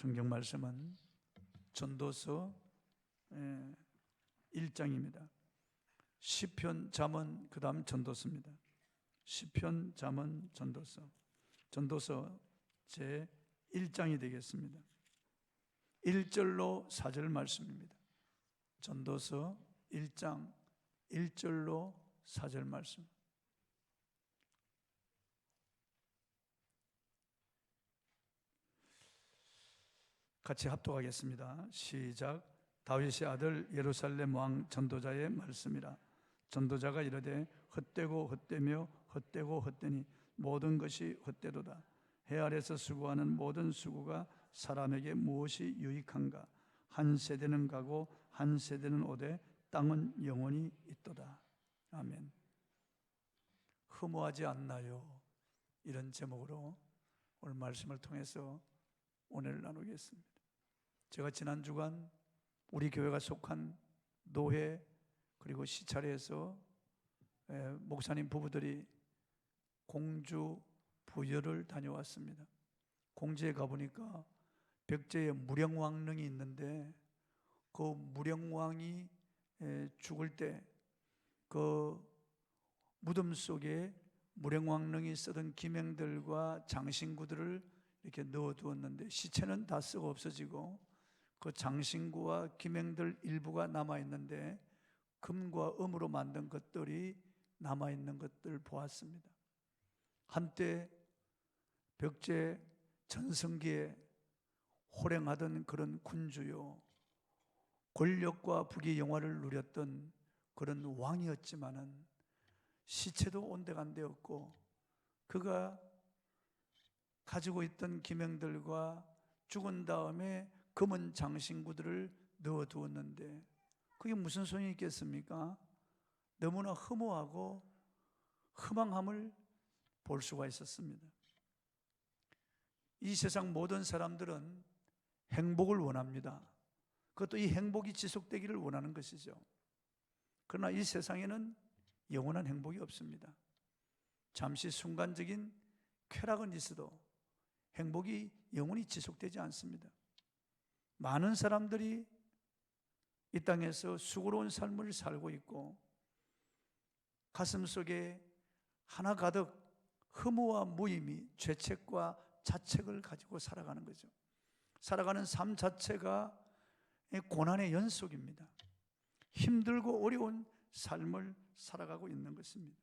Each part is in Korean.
성경 말씀은 전도서 1장입니다. 시편, 잠언, 그 다음 전도서입니다. 시편, 잠언, 전도서. 전도서 제 1장이 되겠습니다. 1절로 4절 말씀입니다. 전도서 1장 1절로 4절 말씀. 같이 합독하겠습니다. 시작. 다윗의 아들 예루살렘 왕 전도자의 말씀이라. 전도자가 이르되 헛되고 헛되며 헛되고 헛되니 모든 것이 헛되도다. 해 아래서 수고하는 모든 수고가 사람에게 무엇이 유익한가? 한 세대는 가고 한 세대는 오되 땅은 영원히 있도다. 아멘. 허무하지 않나요? 이런 제목으로 오늘 말씀을 통해서 오늘 나누겠습니다. 제가 지난 주간 우리 교회가 속한 노회 그리고 시찰에서 목사님 부부들이 공주 부여를 다녀왔습니다. 공주에 가보니까 벽제에 무령왕릉이 있는데 그 무령왕이 죽을 때 그 무덤 속에 무령왕릉이 쓰던 기명들과 장신구들을 이렇게 넣어두었는데 시체는 다 썩어 없어지고 그 장신구와 기명들 일부가 남아있는데 금과 음으로 만든 것들이 남아있는 것들을 보았습니다. 한때 벽제 전성기에 호령하던 그런 군주요, 권력과 부귀 영화를 누렸던 그런 왕이었지만은 시체도 온데간데 없고 그가 가지고 있던 기명들과 죽은 다음에 검은 장신구들을 넣어두었는데 그게 무슨 소용이 있겠습니까? 너무나 허무하고 허망함을 볼 수가 있었습니다. 이 세상 모든 사람들은 행복을 원합니다. 그것도 이 행복이 지속되기를 원하는 것이죠. 그러나 이 세상에는 영원한 행복이 없습니다. 잠시 순간적인 쾌락은 있어도 행복이 영원히 지속되지 않습니다. 많은 사람들이 이 땅에서 수고로운 삶을 살고 있고 가슴 속에 하나 가득 허무와 무의미, 죄책과 자책을 가지고 살아가는 거죠. 살아가는 삶 자체가 고난의 연속입니다. 힘들고 어려운 삶을 살아가고 있는 것입니다.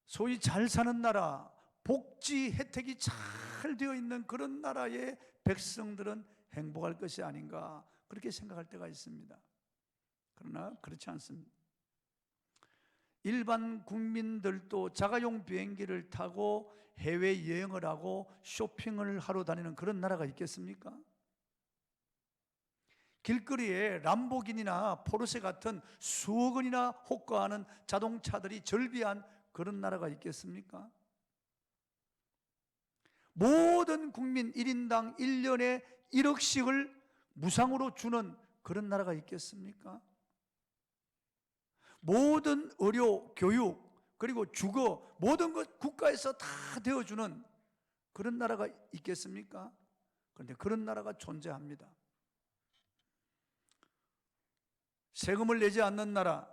소위 잘 사는 나라, 복지 혜택이 잘 되어 있는 그런 나라의 백성들은 행복할 것이 아닌가 그렇게 생각할 때가 있습니다. 그러나 그렇지 않습니다. 일반 국민들도 자가용 비행기를 타고 해외여행을 하고 쇼핑을 하러 다니는 그런 나라가 있겠습니까? 길거리에 람보기니나 포르쉐 같은 수억 원이나 호가하는 자동차들이 절비한 그런 나라가 있겠습니까? 모든 국민 1인당 1년에 1억씩을 무상으로 주는 그런 나라가 있겠습니까? 모든 의료, 교육, 그리고 주거 모든 것 국가에서 다 되어주는 그런 나라가 있겠습니까? 그런데 그런 나라가 존재합니다. 세금을 내지 않는 나라,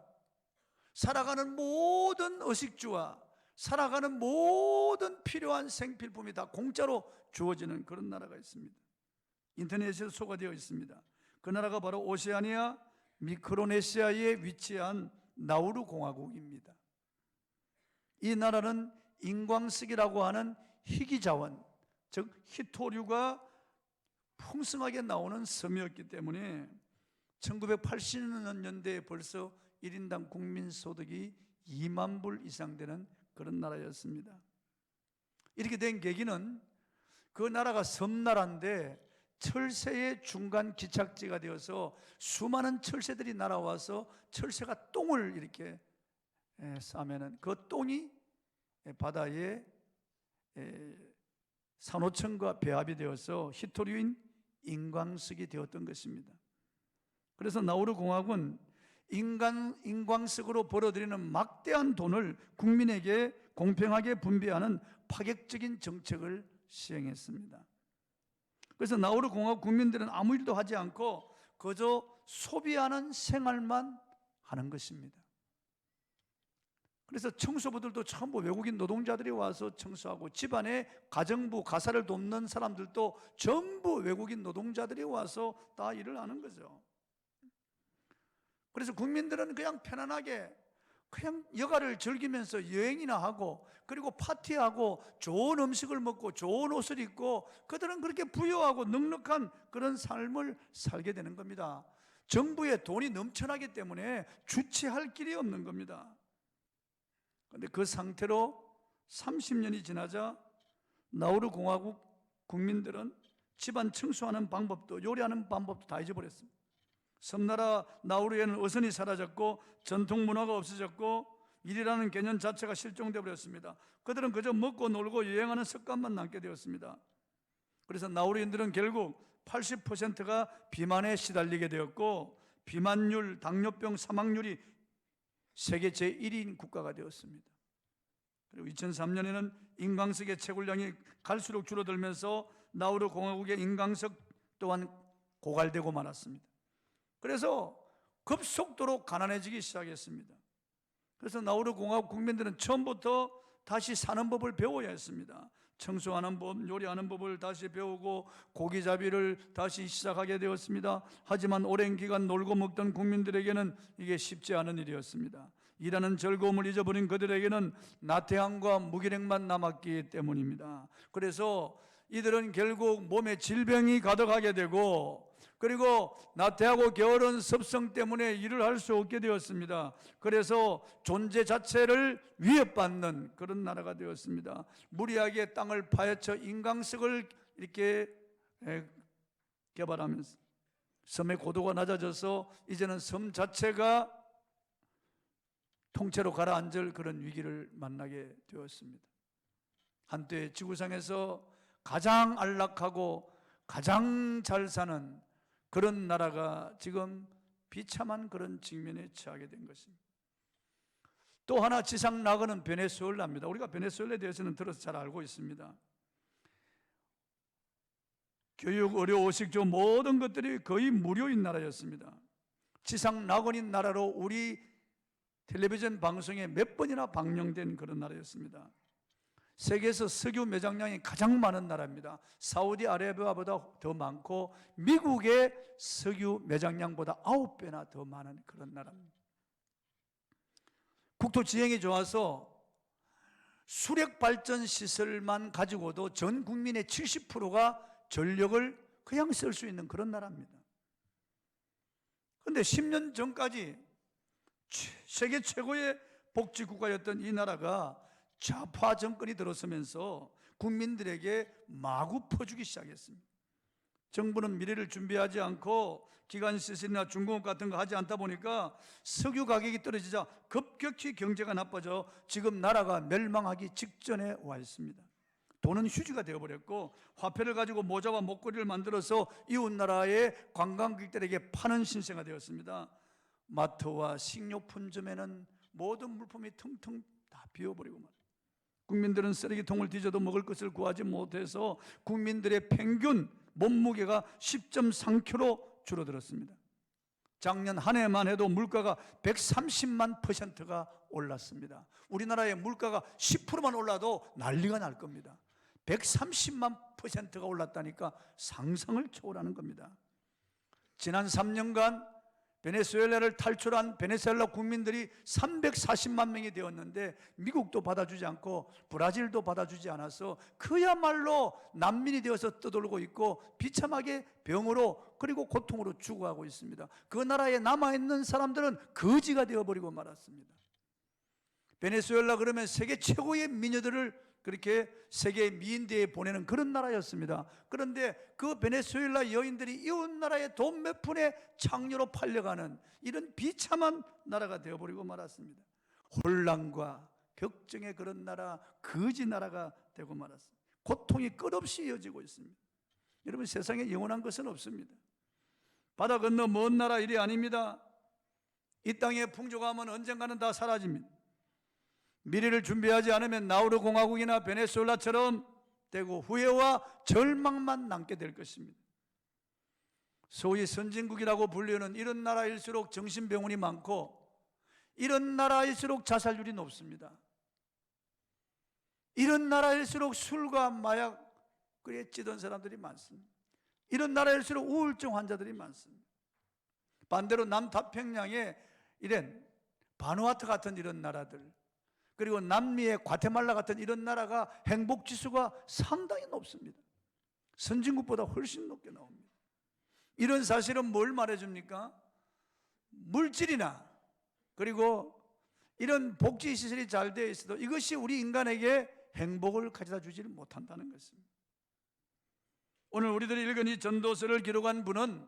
살아가는 모든 의식주와 살아가는 모든 필요한 생필품이 다 공짜로 주어지는 그런 나라가 있습니다. 인터넷에 소개되어 있습니다. 그 나라가 바로 오세아니아 미크로네시아에 위치한 나우루 공화국입니다. 이 나라는 인광석이라고 하는 희귀자원, 즉 희토류가 풍성하게 나오는 섬이었기 때문에 1980년대에 벌써 1인당 국민소득이 2만 불 이상 되는 그런 나라였습니다. 이렇게 된 계기는 그 나라가 섬나라인데 철새의 중간 기착지가 되어서 수많은 철새들이 날아와서 철새가 똥을 이렇게 싸면은 그 똥이 바다에 산호청과 배합이 되어서 희토류인 인광석이 되었던 것입니다. 그래서 나우루 공화국은 인광석으로 벌어들이는 막대한 돈을 국민에게 공평하게 분배하는 파격적인 정책을 시행했습니다. 그래서 나우루 공화국 국민들은 아무 일도 하지 않고 그저 소비하는 생활만 하는 것입니다. 그래서 청소부들도 전부 외국인 노동자들이 와서 청소하고, 집안에 가정부, 가사를 돕는 사람들도 전부 외국인 노동자들이 와서 다 일을 하는 거죠. 그래서 국민들은 그냥 편안하게 그냥 여가를 즐기면서 여행이나 하고, 그리고 파티하고, 좋은 음식을 먹고 좋은 옷을 입고, 그들은 그렇게 부유하고 넉넉한 그런 삶을 살게 되는 겁니다. 정부에 돈이 넘쳐나기 때문에 주체할 길이 없는 겁니다. 그런데 그 상태로 30년이 지나자 나우루 공화국 국민들은 집안 청소하는 방법도, 요리하는 방법도 다 잊어버렸습니다. 섬나라 나우루에는 어선이 사라졌고 전통 문화가 없어졌고 일이라는 개념 자체가 실종되어 버렸습니다. 그들은 그저 먹고 놀고 여행하는 습관만 남게 되었습니다. 그래서 나우루인들은 결국 80%가 비만에 시달리게 되었고, 비만율, 당뇨병 사망률이 세계 제1위인 국가가 되었습니다. 그리고 2003년에는 인강석의 채굴량이 갈수록 줄어들면서 나우루 공화국의 인강석 또한 고갈되고 말았습니다. 그래서 급속도로 가난해지기 시작했습니다. 그래서 나우루 공화국 국민들은 처음부터 다시 사는 법을 배워야 했습니다. 청소하는 법, 요리하는 법을 다시 배우고 고기잡이를 다시 시작하게 되었습니다. 하지만 오랜 기간 놀고 먹던 국민들에게는 이게 쉽지 않은 일이었습니다. 일하는 즐거움을 잊어버린 그들에게는 나태함과 무기력만 남았기 때문입니다. 그래서 이들은 결국 몸에 질병이 가득하게 되고, 그리고 나태하고 게으른 습성 때문에 일을 할 수 없게 되었습니다. 그래서 존재 자체를 위협받는 그런 나라가 되었습니다. 무리하게 땅을 파헤쳐 인강석을 이렇게 개발하면서 섬의 고도가 낮아져서 이제는 섬 자체가 통째로 가라앉을 그런 위기를 만나게 되었습니다. 한때 지구상에서 가장 안락하고 가장 잘 사는 그런 나라가 지금 비참한 그런 직면에 처하게 된 것입니다. 또 하나 지상 낙원은 베네수엘라입니다. 우리가 베네수엘라에 대해서는 들어서 잘 알고 있습니다. 교육, 의료, 오식주 모든 것들이 거의 무료인 나라였습니다. 지상 낙원인 나라로 우리 텔레비전 방송에 몇 번이나 방영된 그런 나라였습니다. 세계에서 석유 매장량이 가장 많은 나라입니다. 사우디아라비아보다 더 많고 미국의 석유 매장량보다 9배나 더 많은 그런 나라입니다. 국토 지형이 좋아서 수력발전 시설만 가지고도 전 국민의 70%가 전력을 그냥 쓸 수 있는 그런 나라입니다. 그런데 10년 전까지 세계 최고의 복지국가였던 이 나라가 좌파 정권이 들어서면서 국민들에게 마구 퍼주기 시작했습니다. 정부는 미래를 준비하지 않고 기관시설이나 중공업 같은 거 하지 않다 보니까 석유 가격이 떨어지자 급격히 경제가 나빠져 지금 나라가 멸망하기 직전에 와 있습니다. 돈은 휴지가 되어버렸고 화폐를 가지고 모자와 목걸이를 만들어서 이웃 나라의 관광객들에게 파는 신세가 되었습니다. 마트와 식료품점에는 모든 물품이 텅텅 다 비어버리고 말입니다. 국민들은 쓰레기통을 뒤져도 먹을 것을 구하지 못해서 국민들의 평균 몸무게가 10.3kg 줄어들었습니다. 작년 한 해만 해도 물가가 130만 %가 올랐습니다. 우리나라의 물가가 10%만 올라도 난리가 날 겁니다. 130만 %가 올랐다니까 상상을 초월하는 겁니다. 지난 3년간 베네수엘라를 탈출한 베네수엘라 국민들이 340만 명이 되었는데 미국도 받아주지 않고 브라질도 받아주지 않아서 그야말로 난민이 되어서 떠돌고 있고 비참하게 병으로 그리고 고통으로 죽어가고 있습니다. 그 나라에 남아있는 사람들은 거지가 되어버리고 말았습니다. 베네수엘라 그러면 세계 최고의 미녀들을 그렇게 세계 미인대에 보내는 그런 나라였습니다. 그런데 그 베네수엘라 여인들이 이웃 나라의 돈 몇 푼에 창녀로 팔려가는 이런 비참한 나라가 되어버리고 말았습니다. 혼란과 격정의 그런 나라, 거지 나라가 되고 말았습니다. 고통이 끝없이 이어지고 있습니다. 여러분, 세상에 영원한 것은 없습니다. 바다 건너 먼 나라 일이 아닙니다. 이 땅의 풍족함은 언젠가는 다 사라집니다. 미래를 준비하지 않으면 나우루 공화국이나 베네수엘라처럼 되고 후회와 절망만 남게 될 것입니다. 소위 선진국이라고 불리는 이런 나라일수록 정신병원이 많고 이런 나라일수록 자살률이 높습니다. 이런 나라일수록 술과 마약에 찌든 사람들이 많습니다. 이런 나라일수록 우울증 환자들이 많습니다. 반대로 남태평양에 이런 바누아투 같은 이런 나라들, 그리고 남미의 과테말라 같은 이런 나라가 행복지수가 상당히 높습니다. 선진국보다 훨씬 높게 나옵니다. 이런 사실은 뭘 말해줍니까? 물질이나 그리고 이런 복지시설이 잘 되어 있어도 이것이 우리 인간에게 행복을 가져다 주지를 못한다는 것입니다. 오늘 우리들이 읽은 이 전도서를 기록한 분은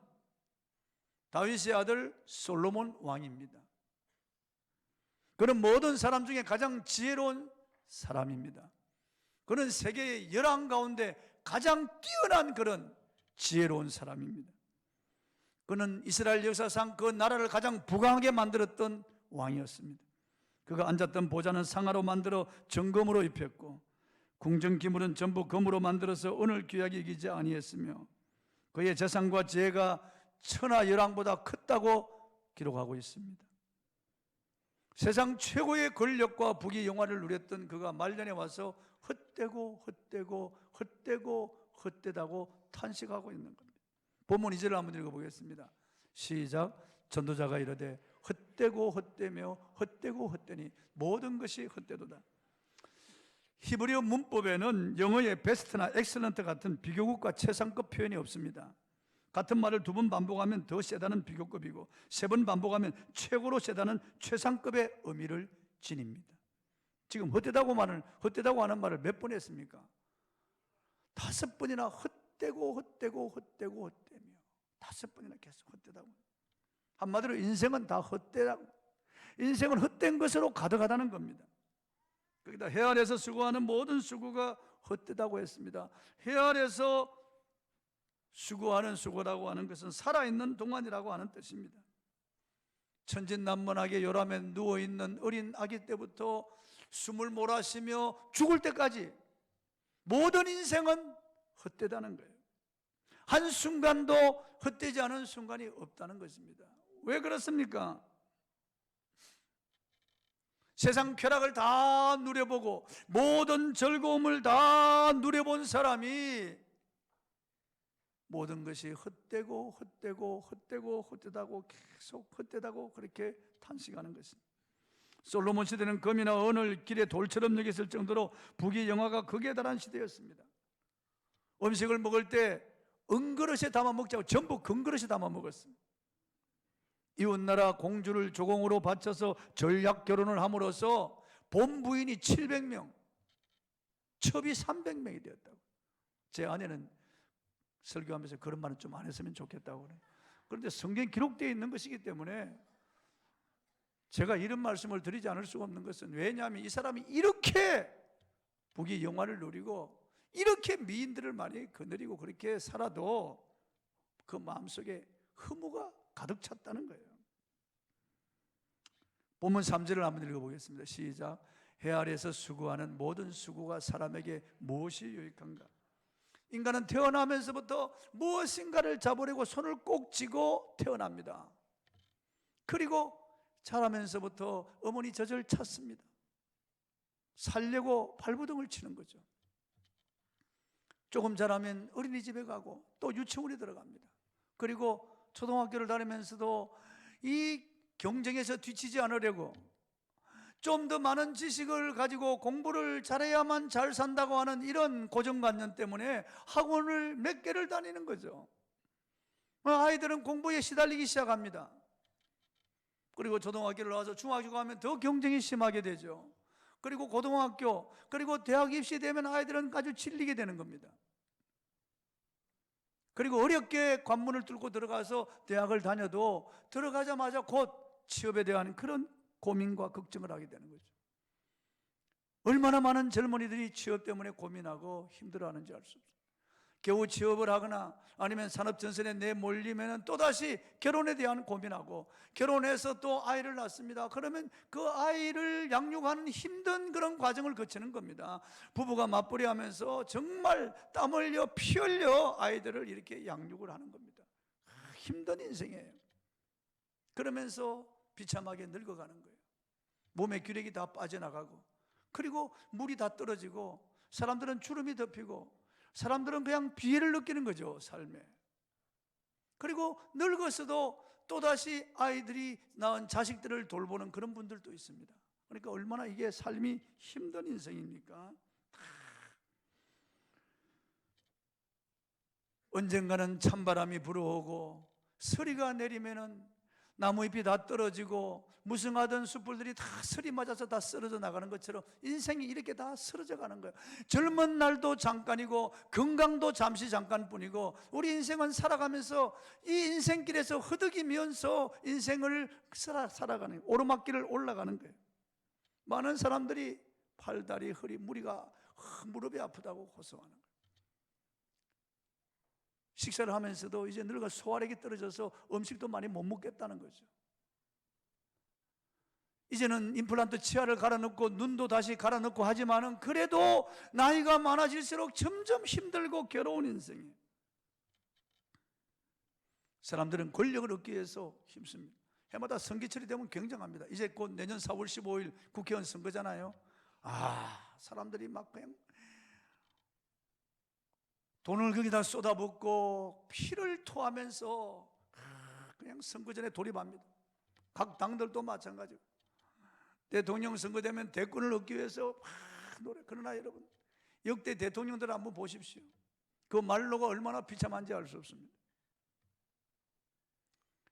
다윗의 아들 솔로몬 왕입니다. 그는 모든 사람 중에 가장 지혜로운 사람입니다. 그는 세계의 열왕 가운데 가장 뛰어난 그런 지혜로운 사람입니다. 그는 이스라엘 역사상 그 나라를 가장 부강하게 만들었던 왕이었습니다. 그가 앉았던 보좌는 상아로 만들어 정금으로 입혔고 궁정 기물은 전부 금으로 만들어서 오늘 귀하게 여기지 아니했으며 그의 재산과 지혜가 천하 열왕보다 컸다고 기록하고 있습니다. 세상 최고의 권력과 부귀 영화를 누렸던 그가 말년에 와서 헛되고 헛되고 헛되고 헛되다고 탄식하고 있는 겁니다. 본문 2절을 한번 읽어보겠습니다. 시작. 전도자가 이르되 헛되고 헛되며 헛되고 헛되니 모든 것이 헛되도다. 히브리어 문법에는 영어의 베스트나 엑셀런트 같은 비교급과 최상급 표현이 없습니다. 같은 말을 두 번 반복하면 더 세다는 비교급이고 세 번 반복하면 최고로 세다는 최상급의 의미를 지닙니다. 지금 헛되다고 하는 말을 몇 번 했습니까? 5번이나 헛되고 헛되고 헛되고 헛되며 5번이나 계속 헛되다고. 한마디로 인생은 다 헛되다고. 인생은 헛된 것으로 가득하다는 겁니다. 거기다 해 아래에서 수고하는 모든 수고가 헛되다고 했습니다. 해 아래에서 수고하는 수고라고 하는 것은 살아있는 동안이라고 하는 뜻입니다. 천진난만하게 요람에 누워있는 어린 아기 때부터 숨을 몰아쉬며 죽을 때까지 모든 인생은 헛되다는 거예요. 한순간도 헛되지 않은 순간이 없다는 것입니다. 왜 그렇습니까? 세상 쾌락을 다 누려보고 모든 즐거움을 다 누려본 사람이 모든 것이 헛되고 헛되고 헛되고 헛되다고 계속 헛되다고 그렇게 탄식하는 것입니다. 솔로몬 시대는 금이나 은을 길에 돌처럼 여겼을 정도로 부귀 영화가 극에 달한 시대였습니다. 음식을 먹을 때 은그릇에 담아 먹지 않고 전부 금그릇에 담아 먹었습니다. 이웃나라 공주를 조공으로 바쳐서 전략 결혼을 함으로써 본부인이 700명, 첩이 300명이 되었다고. 제 아내는 설교하면서 그런 말은 좀 안 했으면 좋겠다고 그래요. 그런데 성경에 기록되어 있는 것이기 때문에 제가 이런 말씀을 드리지 않을 수가 없는 것은, 왜냐하면 이 사람이 이렇게 부귀 영화를 누리고 이렇게 미인들을 많이 거느리고 그렇게 살아도 그 마음속에 허무가 가득 찼다는 거예요. 본문 3절을 한번 읽어보겠습니다. 시작. 해 아래에서 수고하는 모든 수고가 사람에게 무엇이 유익한가? 인간은 태어나면서부터 무엇인가를 잡으려고 손을 꼭 쥐고 태어납니다. 그리고 자라면서부터 어머니 젖을 찾습니다. 살려고 발버둥을 치는 거죠. 조금 자라면 어린이집에 가고 또 유치원에 들어갑니다. 그리고 초등학교를 다니면서도 이 경쟁에서 뒤치지 않으려고 좀 더 많은 지식을 가지고 공부를 잘해야만 잘 산다고 하는 이런 고정관념 때문에 학원을 몇 개를 다니는 거죠. 아이들은 공부에 시달리기 시작합니다. 그리고 초등학교를 와서 중학교 가면 더 경쟁이 심하게 되죠. 그리고 고등학교, 그리고 대학 입시되면 아이들은 아주 질리게 되는 겁니다. 그리고 어렵게 관문을 뚫고 들어가서 대학을 다녀도 들어가자마자 곧 취업에 대한 그런 고민과 걱정을 하게 되는 거죠. 얼마나 많은 젊은이들이 취업 때문에 고민하고 힘들어하는지 알 수 없어요. 겨우 취업을 하거나 아니면 산업전선에 내몰리면 또다시 결혼에 대한 고민하고, 결혼해서 또 아이를 낳습니다. 그러면 그 아이를 양육하는 힘든 그런 과정을 거치는 겁니다. 부부가 맞벌이 하면서 정말 땀 흘려 피 흘려 아이들을 이렇게 양육을 하는 겁니다. 힘든 인생이에요. 그러면서 비참하게 늙어가는 거예요. 몸의 기력이 다 빠져나가고, 그리고 물이 다 떨어지고, 사람들은 주름이 덮이고, 사람들은 그냥 비애를 느끼는 거죠, 삶에. 그리고 늙어서도 또다시 아이들이 낳은 자식들을 돌보는 그런 분들도 있습니다. 그러니까 얼마나 이게 삶이 힘든 인생입니까? 언젠가는 찬바람이 불어오고 서리가 내리면은 나무잎이 다 떨어지고 무성하던 숯불들이 다 서리 맞아서 다 쓰러져 나가는 것처럼 인생이 이렇게 다 쓰러져 가는 거예요. 젊은 날도 잠깐이고 건강도 잠시 잠깐뿐이고, 우리 인생은 살아가면서 이 인생길에서 허덕이면서 인생을 살아가는 거예요. 오르막길을 올라가는 거예요. 많은 사람들이 팔, 다리, 허리, 무릎이 아프다고 호소하는 거예요. 식사를 하면서도 이제 늙어 소화력이 떨어져서 음식도 많이 못 먹겠다는 거죠. 이제는 임플란트 치아를 갈아넣고 눈도 다시 갈아넣고 하지만은 그래도 나이가 많아질수록 점점 힘들고 괴로운 인생이에요. 사람들은 권력을 얻기 위해서 힘씁니다. 해마다 선거철이 되면 굉장합니다. 이제 곧 내년 4월 15일 국회의원 선거잖아요. 사람들이 막 그냥 돈을 거기다 쏟아붓고 피를 토하면서 그냥 선거전에 돌입합니다. 각 당들도 마찬가지고, 대통령 선거되면 대권을 얻기 위해서 노래. 그러나 여러분, 역대 대통령들 한번 보십시오. 그 말로가 얼마나 비참한지 알 수 없습니다.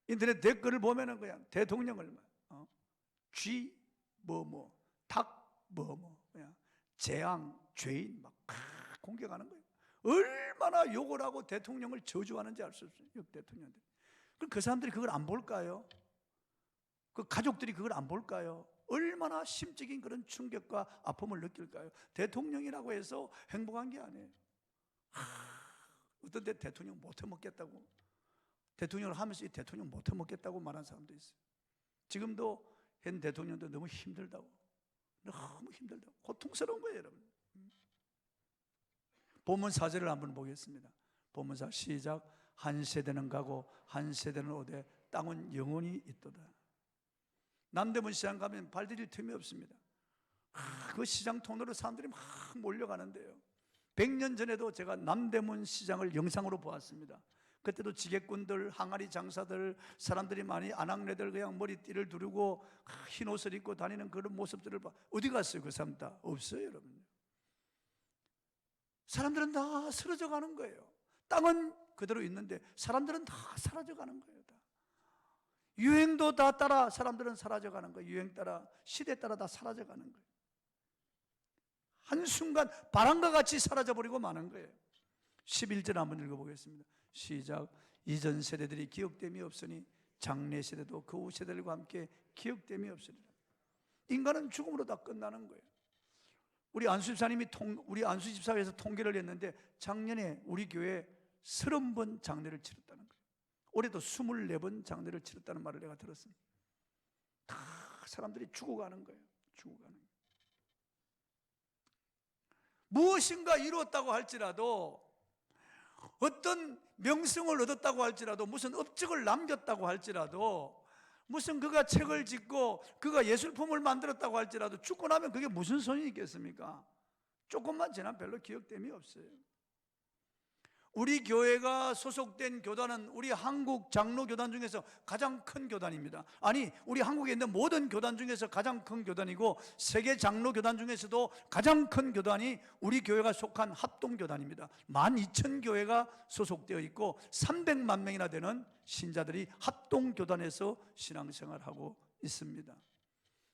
인터넷 댓글을 보면은 그냥 대통령을 쥐 닭 그냥 재앙, 죄인 막 공격하는 거예요. 얼마나 욕을 하고 대통령을 저주하는지 알 수 없어요. 역 대통령들. 그럼 그 사람들이 그걸 안 볼까요? 그 가족들이 그걸 안 볼까요? 얼마나 심적인 그런 충격과 아픔을 느낄까요? 대통령이라고 해서 행복한 게 아니에요. 어떤 데 대통령 못 해먹겠다고, 대통령을 하면서 이 대통령 못 해먹겠다고 말한 사람도 있어요. 지금도 현 대통령도 너무 힘들다고, 고통스러운 거예요, 여러분. 본문 4절을 한번 보겠습니다. 본문 4 시작. 한 세대는 가고 한 세대는 오되 땅은 영원히 있도다. 남대문 시장 가면 발디딜 틈이 없습니다. 그 시장 통로로 사람들이 막 몰려가는데요. 100년 전에도 제가 남대문 시장을 영상으로 보았습니다. 그때도 지게꾼들, 항아리 장사들, 사람들이 많이 아낙네들 그냥 머리띠를 두르고 흰 옷을 입고 다니는 그런 모습들을 봐. 어디 갔어요? 그 사람 다 없어요, 여러분. 사람들은 다 쓰러져 가는 거예요. 땅은 그대로 있는데 사람들은 다 사라져 가는 거예요. 다. 유행도 다 따라 사람들은 사라져 가는 거예요. 유행 따라, 시대 따라 다 사라져 가는 거예요. 한순간 바람과 같이 사라져 버리고 마는 거예요. 11절 한번 읽어보겠습니다. 시작. 이전 세대들이 기억됨이 없으니 장래 세대도 그 후 세대들과 함께 기억됨이 없으리라. 인간은 죽음으로 다 끝나는 거예요. 우리 안수 집사님에서 통계를 했는데 작년에 우리 교회 30번 장례를 치렀다는 거예요. 올해도 24번 장례를 치렀다는 말을 내가 들었습니다. 다 사람들이 죽어가는 거예요. 죽어가는 거예요. 무엇인가 이루었다고 할지라도, 어떤 명성을 얻었다고 할지라도, 무슨 업적을 남겼다고 할지라도, 무슨 그가 책을 짓고 그가 예술품을 만들었다고 할지라도 죽고 나면 그게 무슨 소용이 있겠습니까? 조금만 지나면 별로 기억됨이 없어요. 우리 교회가 소속된 교단은 우리 한국 장로교단 중에서 가장 큰 교단입니다. 아니, 우리 한국에 있는 모든 교단 중에서 가장 큰 교단이고, 세계 장로교단 중에서도 가장 큰 교단이 우리 교회가 속한 합동교단입니다. 12,000교회가 소속되어 있고 300만 명이나 되는 신자들이 합동교단에서 신앙생활하고 있습니다.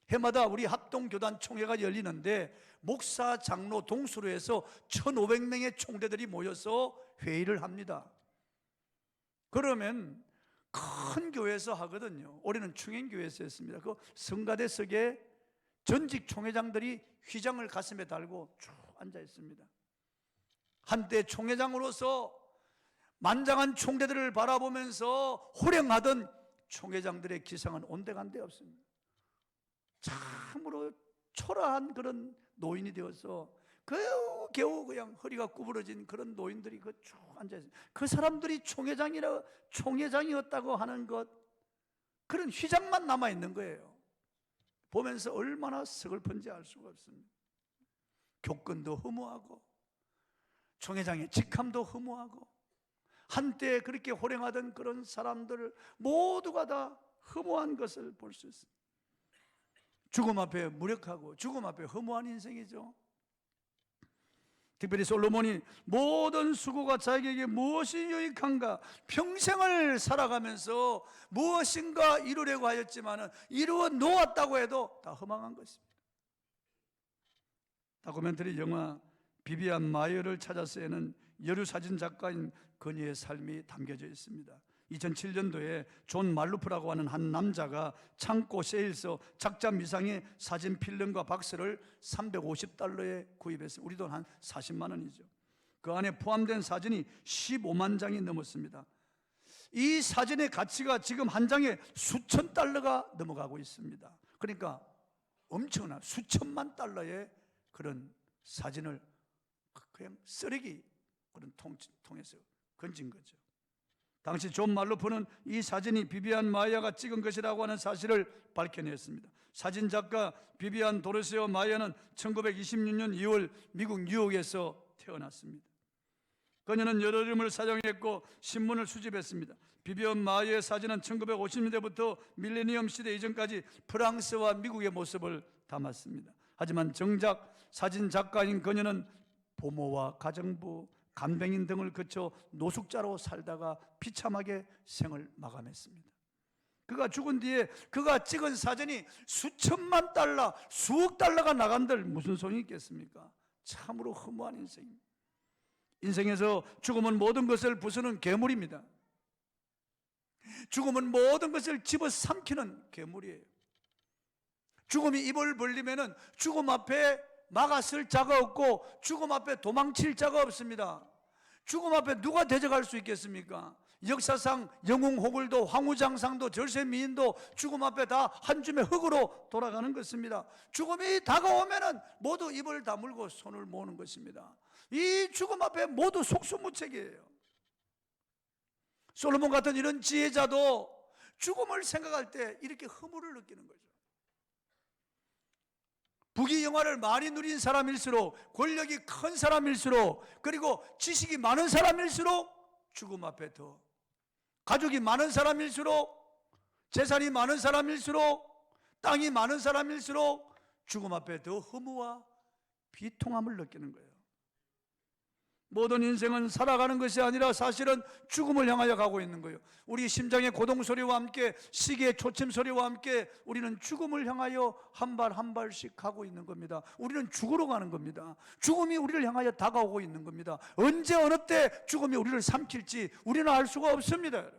해마다 우리 합동교단 총회가 열리는데 목사, 장로 동수로 해서 1,500명의 총대들이 모여서 회의를 합니다. 그러면 큰 교회에서 하거든요. 올해는 충행교회에서 했습니다. 그 성가대석에 전직 총회장들이 휘장을 가슴에 달고 쭉 앉아 있습니다. 한때 총회장으로서 만장한 총대들을 바라보면서 호령하던 총회장들의 기상은 온데간데 없습니다. 참으로 초라한 그런 노인이 되어서 겨우 그냥 허리가 구부러진 그런 노인들이 쭉 앉아있어요. 그 사람들이 총회장이었다고 하는 것, 그런 휘장만 남아있는 거예요. 보면서 얼마나 서글픈지 알 수가 없습니다. 교권도 허무하고 총회장의 직함도 허무하고 한때 그렇게 호령하던 그런 사람들 모두가 다 허무한 것을 볼 수 있습니다. 죽음 앞에 무력하고 죽음 앞에 허무한 인생이죠. 특별히 솔로몬이 모든 수고가 자기에게 무엇이 유익한가, 평생을 살아가면서 무엇인가 이루려고 하였지만 이루어 놓았다고 해도 다 허망한 것입니다. 다큐멘터리 영화 비비안 마이어를 찾아서에는 여류사진 작가인 그녀의 삶이 담겨져 있습니다. 2007년도에 존 말루프라고 하는 한 남자가 창고 세일서 작자 미상의 사진 필름과 박스를 $350에 구입했습니다. 우리 돈 한 40만 원이죠. 그 안에 포함된 사진이 15만 장이 넘었습니다. 이 사진의 가치가 지금 한 장에 수천 달러가 넘어가고 있습니다. 그러니까 엄청난 수천만 달러의 그런 사진을 그냥 쓰레기 그런 통에서 건진 거죠. 당시 존 말루프는 이 사진이 비비안 마이어가 찍은 것이라고 하는 사실을 밝혀냈습니다. 사진작가 비비안 도르세오 마이어는 1926년 2월 미국 뉴욕에서 태어났습니다. 그녀는 여러 이름을 사용했고 신문을 수집했습니다. 비비안 마이어의 사진은 1950년대부터 밀레니엄 시대 이전까지 프랑스와 미국의 모습을 담았습니다. 하지만 정작 사진작가인 그녀는 부모와 가정부, 간병인 등을 거쳐 노숙자로 살다가 비참하게 생을 마감했습니다. 그가 죽은 뒤에 그가 찍은 사진이 수천만 달러, 수억 달러가 나간들 무슨 소용이 있겠습니까? 참으로 허무한 인생입니다. 인생에서 죽음은 모든 것을 부수는 괴물입니다. 죽음은 모든 것을 집어삼키는 괴물이에요. 죽음이 입을 벌리면은 죽음 앞에 막아설 자가 없고 죽음 앞에 도망칠 자가 없습니다. 죽음 앞에 누가 대적할 수 있겠습니까? 역사상 영웅 호글도 황후장상도 절세미인도 죽음 앞에 다 한 줌의 흙으로 돌아가는 것입니다. 죽음이 다가오면은 모두 입을 다물고 손을 모으는 것입니다. 이 죽음 앞에 모두 속수무책이에요. 솔로몬 같은 이런 지혜자도 죽음을 생각할 때 이렇게 허물을 느끼는 거죠. 부귀영화를 많이 누린 사람일수록, 권력이 큰 사람일수록, 그리고 지식이 많은 사람일수록 죽음 앞에 더, 가족이 많은 사람일수록, 재산이 많은 사람일수록, 땅이 많은 사람일수록 죽음 앞에 더 허무와 비통함을 느끼는 거예요. 모든 인생은 살아가는 것이 아니라 사실은 죽음을 향하여 가고 있는 거예요. 우리 심장의 고동소리와 함께, 시계의 초침소리와 함께 우리는 죽음을 향하여 한 발 한 발씩 가고 있는 겁니다. 우리는 죽으러 가는 겁니다. 죽음이 우리를 향하여 다가오고 있는 겁니다. 언제 어느 때 죽음이 우리를 삼킬지 우리는 알 수가 없습니다.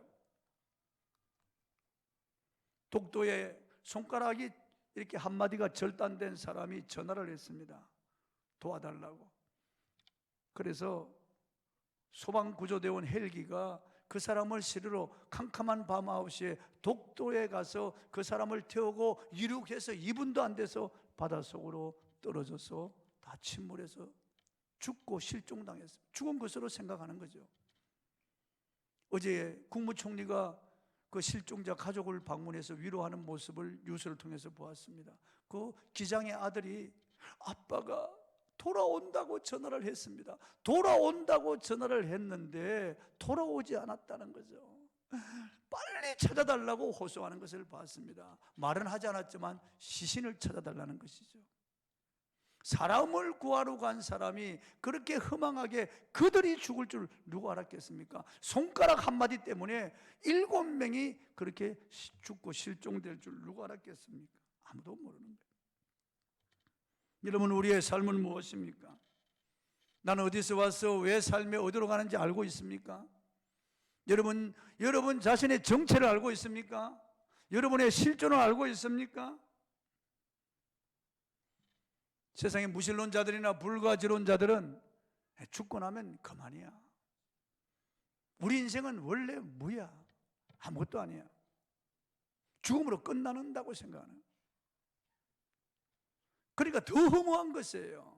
독도에 손가락이 이렇게 한마디가 절단된 사람이 전화를 했습니다. 도와달라고. 그래서 소방구조대원 헬기가 그 사람을 실으러 캄캄한 밤 9시에 독도에 가서 그 사람을 태우고 이륙해서 2분도 안 돼서 바닷속으로 떨어져서 다 침몰해서 죽고 실종당했어요. 죽은 것으로 생각하는 거죠. 어제 국무총리가 그 실종자 가족을 방문해서 위로하는 모습을 뉴스를 통해서 보았습니다. 그 기장의 아들이 아빠가 돌아온다고 전화를 했습니다. 돌아온다고 전화를 했는데 돌아오지 않았다는 거죠. 빨리 찾아달라고 호소하는 것을 봤습니다. 말은 하지 않았지만 시신을 찾아달라는 것이죠. 사람을 구하러 간 사람이 그렇게 허망하게 그들이 죽을 줄 누가 알았겠습니까? 손가락 한마디 때문에 7명이 그렇게 죽고 실종될 줄 누가 알았겠습니까? 아무도 모르는 거예요. 여러분, 우리의 삶은 무엇입니까? 나는 어디서 와서 왜 삶에 어디로 가는지 알고 있습니까? 여러분 자신의 정체를 알고 있습니까? 여러분의 실존을 알고 있습니까? 세상의 무신론자들이나 불가지론자들은 죽고 나면 그만이야. 우리 인생은 원래 무야. 아무것도 아니야. 죽음으로 끝나는다고 생각하는. 그러니까 더 허무한 것이에요.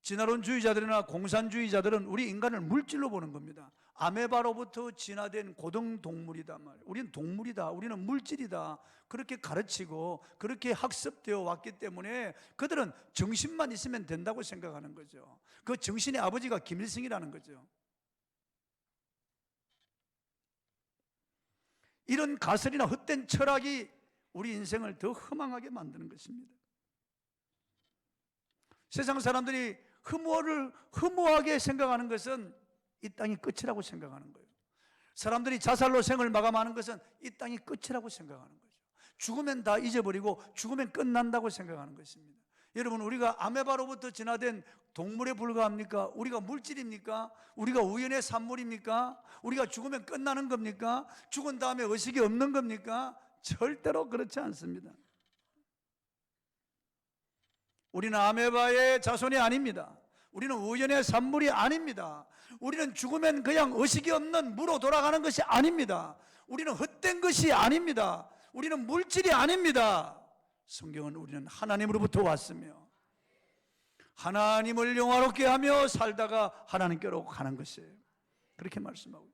진화론주의자들이나 공산주의자들은 우리 인간을 물질로 보는 겁니다. 아메바로부터 진화된 고등동물이다 말. 우리는 동물이다. 우리는 물질이다. 그렇게 가르치고 그렇게 학습되어 왔기 때문에 그들은 정신만 있으면 된다고 생각하는 거죠. 그 정신의 아버지가 김일성이라는 거죠. 이런 가설이나 헛된 철학이 우리 인생을 더 허망하게 만드는 것입니다. 세상 사람들이 허무하게 생각하는 것은 이 땅이 끝이라고 생각하는 거예요. 사람들이 자살로 생을 마감하는 것은 이 땅이 끝이라고 생각하는 거죠. 죽으면 다 잊어버리고 죽으면 끝난다고 생각하는 것입니다. 여러분, 우리가 아메바로부터 진화된 동물에 불과합니까? 우리가 물질입니까? 우리가 우연의 산물입니까? 우리가 죽으면 끝나는 겁니까? 죽은 다음에 의식이 없는 겁니까? 절대로 그렇지 않습니다. 우리는 아메바의 자손이 아닙니다. 우리는 우연의 산물이 아닙니다. 우리는 죽으면 그냥 의식이 없는 무로 돌아가는 것이 아닙니다. 우리는 헛된 것이 아닙니다. 우리는 물질이 아닙니다. 성경은 우리는 하나님으로부터 왔으며 하나님을 영화롭게 하며 살다가 하나님께로 가는 것이에요. 그렇게 말씀하고,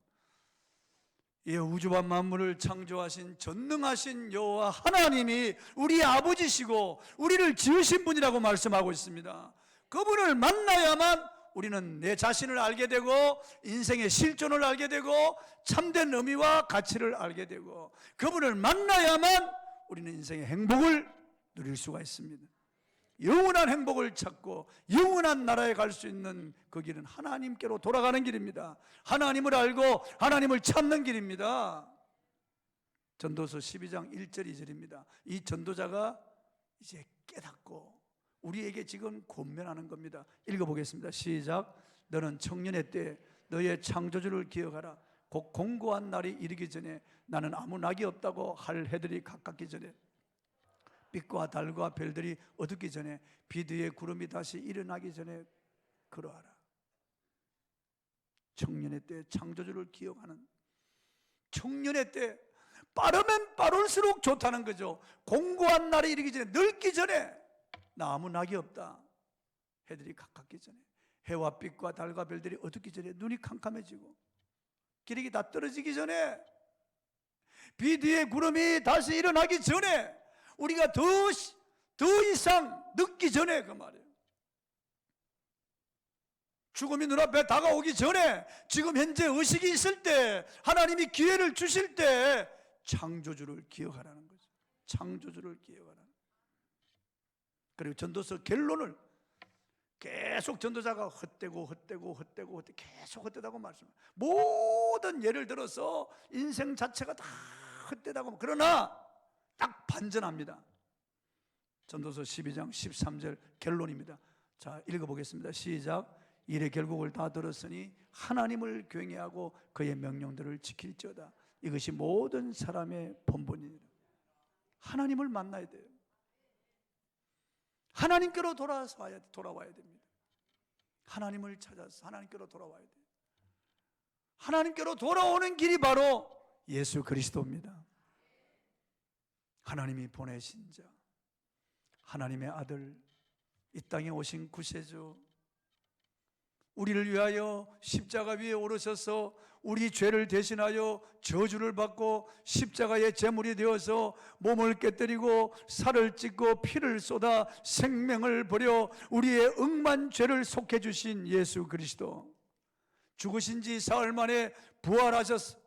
이 우주와 만물을 창조하신 전능하신 여호와 하나님이 우리 아버지시고 우리를 지으신 분이라고 말씀하고 있습니다. 그분을 만나야만 우리는 내 자신을 알게 되고 인생의 실존을 알게 되고 참된 의미와 가치를 알게 되고, 그분을 만나야만 우리는 인생의 행복을 누릴 수가 있습니다. 영원한 행복을 찾고 영원한 나라에 갈 수 있는 그 길은 하나님께로 돌아가는 길입니다. 하나님을 알고 하나님을 찾는 길입니다. 전도서 12장 1절 2절입니다. 이 전도자가 이제 깨닫고 우리에게 지금 권면하는 겁니다. 읽어보겠습니다. 시작. 너는 청년의 때 너의 창조주를 기억하라. 곧 공고한 날이 이르기 전에, 나는 아무 낙이 없다고 할 해들이 가깝기 전에, 빛과 달과 별들이 어둡기 전에, 빛 위에 구름이 다시 일어나기 전에 그러하라. 청년의 때 창조주를 기억하는, 청년의 때 빠르면 빠를수록 좋다는 거죠. 공고한 날이 이르기 전에, 늙기 전에 나 아무 낙이 없다. 해들이 가깝기 전에, 해와 빛과 달과 별들이 어둡기 전에, 눈이 캄캄해지고 기력이 다 떨어지기 전에, 빛 위에 구름이 다시 일어나기 전에, 우리가 더 이상 늦기 전에, 그 말이에요. 죽음이 눈앞에 다가오기 전에, 지금 현재 의식이 있을 때, 하나님이 기회를 주실 때 창조주를 기억하라는 거죠. 창조주를 기억하라는. 그리고 전도서 결론을 계속 전도자가 헛되고 계속 헛되다고 말씀해요. 모든 예를 들어서 인생 자체가 다 헛되다고. 그러나 딱 반전합니다. 전도서 12장 13절 결론입니다. 자, 읽어보겠습니다. 시작. 일의 결국을 다 들었으니 하나님을 경외하고 그의 명령들을 지킬지어다. 이것이 모든 사람의 본분이니라. 하나님을 만나야 돼요. 하나님께로 돌아와야 됩니다. 하나님을 찾아서 하나님께로 돌아와야 돼요. 하나님께로 돌아오는 길이 바로 예수 그리스도입니다. 하나님이 보내신 자, 하나님의 아들, 이 땅에 오신 구세주, 우리를 위하여 십자가 위에 오르셔서 우리 죄를 대신하여 저주를 받고 십자가의 제물이 되어서 몸을 깨뜨리고 살을 찢고 피를 쏟아 생명을 버려 우리의 억만 죄를 속해 주신 예수 그리스도, 죽으신 지 사흘 만에 부활하셔서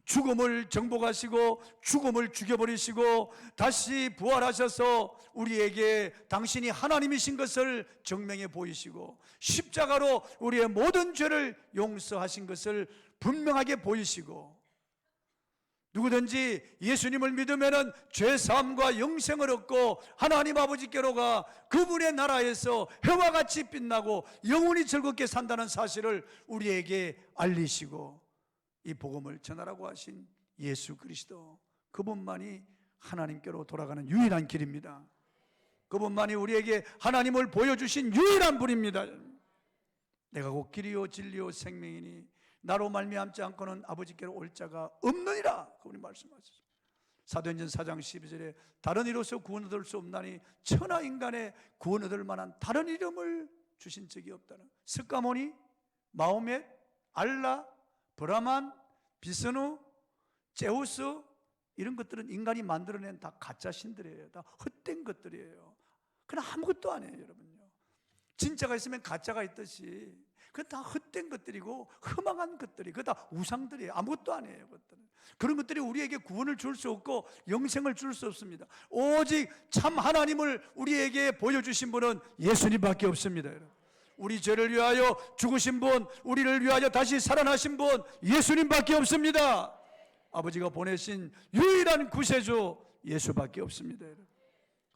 죽음을 정복하시고 죽음을 죽여버리시고 다시 부활하셔서 우리에게 당신이 하나님이신 것을 증명해 보이시고, 십자가로 우리의 모든 죄를 용서하신 것을 분명하게 보이시고, 누구든지 예수님을 믿으면 죄사함과 영생을 얻고 하나님 아버지께로 가 그분의 나라에서 해와 같이 빛나고 영원히 즐겁게 산다는 사실을 우리에게 알리시고, 이 복음을 전하라고 하신 예수 그리스도, 그분만이 하나님께로 돌아가는 유일한 길입니다. 그분만이 우리에게 하나님을 보여주신 유일한 분입니다. 내가 곧 길이요 진리요 생명이니 나로 말미암지 않고는 아버지께로 올 자가 없느니라. 그분이 말씀하셨습니다. 사도행전 4장 12절에 다른 이로서 구원 얻을 수 없나니 천하 인간의 구원 얻을 만한 다른 이름을 주신 적이 없다는. 스가모니, 마호멧, 알라, 브라만, 비스누, 제우스, 이런 것들은 인간이 만들어낸 다 가짜 신들이에요. 다 헛된 것들이에요. 그냥 아무것도 아니에요, 여러분요. 진짜가 있으면 가짜가 있듯이 그건 다 헛된 것들이고 허망한 것들이, 그거 다 우상들이에요. 아무것도 아니에요, 그것들은. 그런 것들이 우리에게 구원을 줄 수 없고 영생을 줄 수 없습니다. 오직 참 하나님을 우리에게 보여주신 분은 예수님밖에 없습니다, 여러분. 우리 죄를 위하여 죽으신 분, 우리를 위하여 다시 살아나신 분 예수님밖에 없습니다. 아버지가 보내신 유일한 구세주 예수밖에 없습니다, 여러분.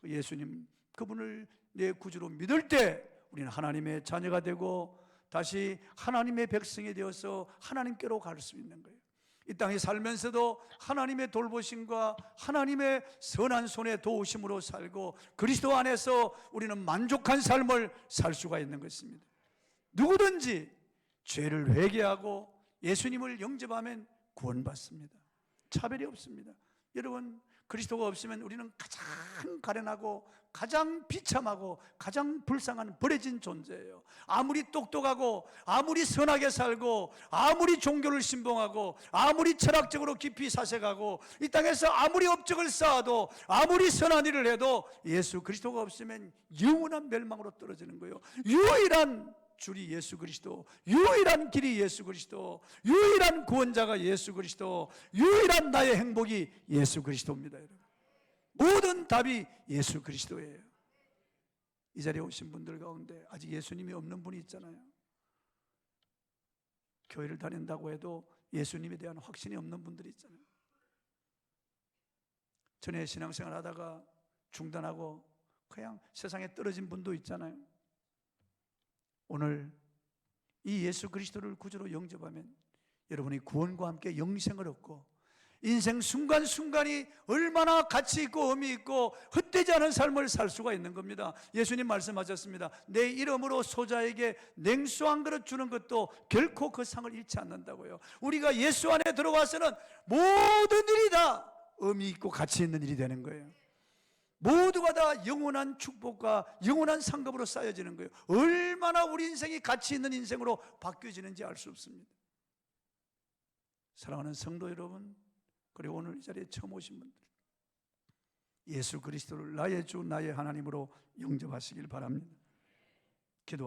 그 예수님, 그분을 내 구주로 믿을 때 우리는 하나님의 자녀가 되고 다시 하나님의 백성이 되어서 하나님께로 갈 수 있는 거예요. 이 땅에 살면서도 하나님의 돌보심과 하나님의 선한 손의 도우심으로 살고 그리스도 안에서 우리는 만족한 삶을 살 수가 있는 것입니다. 누구든지 죄를 회개하고 예수님을 영접하면 구원받습니다. 차별이 없습니다. 여러분, 그리스도가 없으면 우리는 가장 가련하고 가장 비참하고 가장 불쌍한 버려진 존재예요. 아무리 똑똑하고 아무리 선하게 살고 아무리 종교를 신봉하고 아무리 철학적으로 깊이 사색하고 이 땅에서 아무리 업적을 쌓아도 아무리 선한 일을 해도 예수 그리스도가 없으면 영원한 멸망으로 떨어지는 거예요. 유일한 줄이 예수 그리스도, 유일한 길이 예수 그리스도, 유일한 구원자가 예수 그리스도, 유일한 나의 행복이 예수 그리스도입니다, 여러분. 모든 답이 예수 그리스도예요. 이 자리에 오신 분들 가운데 아직 예수님이 없는 분이 있잖아요. 교회를 다닌다고 해도 예수님에 대한 확신이 없는 분들이 있잖아요. 전에 신앙생활 하다가 중단하고 그냥 세상에 떨어진 분도 있잖아요. 오늘 이 예수 그리스도를 구주로 영접하면 여러분이 구원과 함께 영생을 얻고 인생 순간순간이 얼마나 가치 있고 의미 있고 헛되지 않은 삶을 살 수가 있는 겁니다. 예수님 말씀하셨습니다. 내 이름으로 소자에게 냉수 한 그릇 주는 것도 결코 그 상을 잃지 않는다고요. 우리가 예수 안에 들어와서는 모든 일이 다 의미 있고 가치 있는 일이 되는 거예요. 모두가 다 영원한 축복과 영원한 상급으로 쌓여지는 거예요. 얼마나 우리 인생이 가치 있는 인생으로 바뀌어지는지 알 수 없습니다. 사랑하는 성도 여러분, 그리고 오늘 이 자리에 처음 오신 분들, 예수 그리스도를 나의 주 나의 하나님으로 영접하시길 바랍니다.